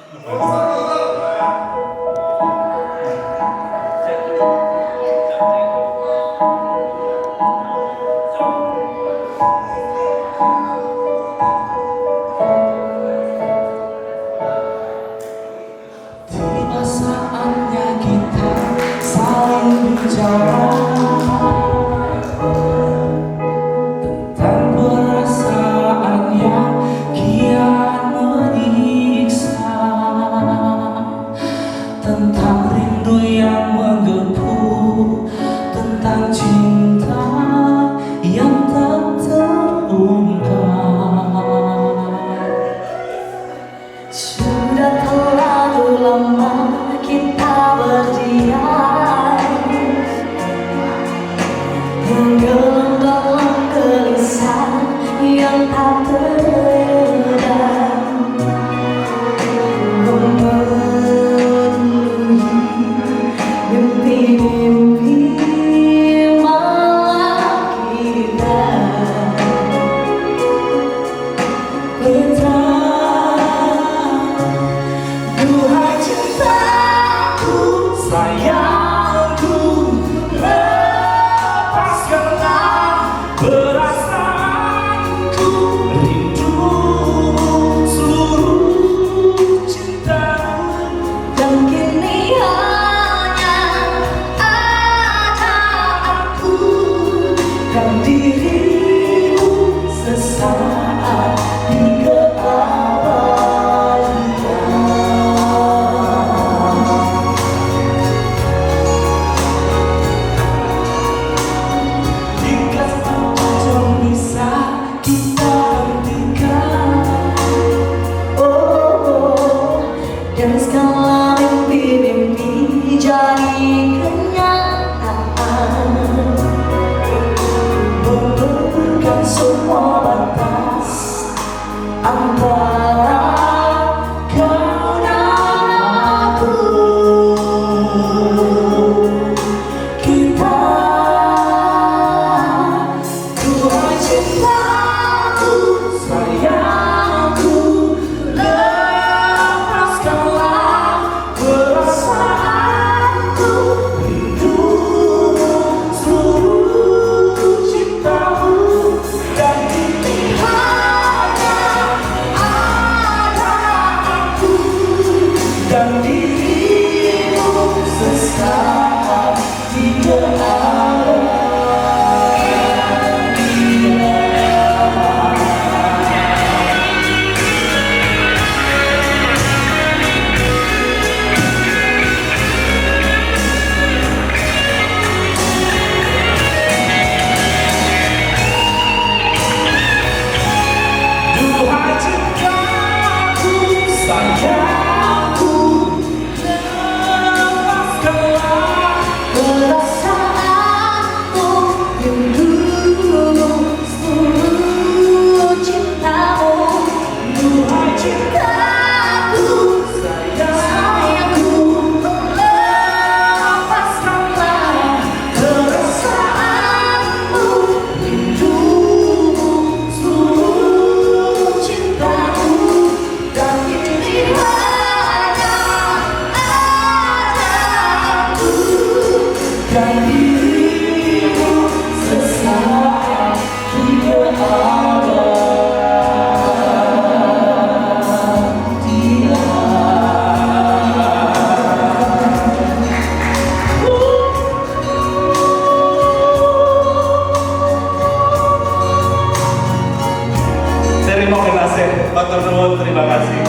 Tiba saatnya kita saling bicara tentang perasaan yang kian menyiksa, tentang rindu yang menggebu, tentang cinta yang tak terungkap. Sudah terlalu lama kita berdiam, tenggelam dalam gelisah yang tak teredam, memenuhi mimpi-mimpi malam kita. Duhai cintaku, sayangku, lepaskanlah perasaanku, rindumu, seluruh cintamu. Dan kini hanya ada aku dan dirimu sesaat di dan segala mimpi-mimpi jadi kenyataan, membenturkan semua batas antara kau dan aku. Kita, Tuhan cintaku, sayangku, dan dirimu sesaat tidak ada. Duhai cintaku, sayangku, perasaanku, rindumu, seluruh cintamu. Duhai cintaku, sayangku, lepaskanlah perasaanmu, rindumu, seluruh cintamu. Dan kini hanya ada aku dan dirimu sesaat tidak ada. Terima kasih, Pak Ternuwun, terima kasih.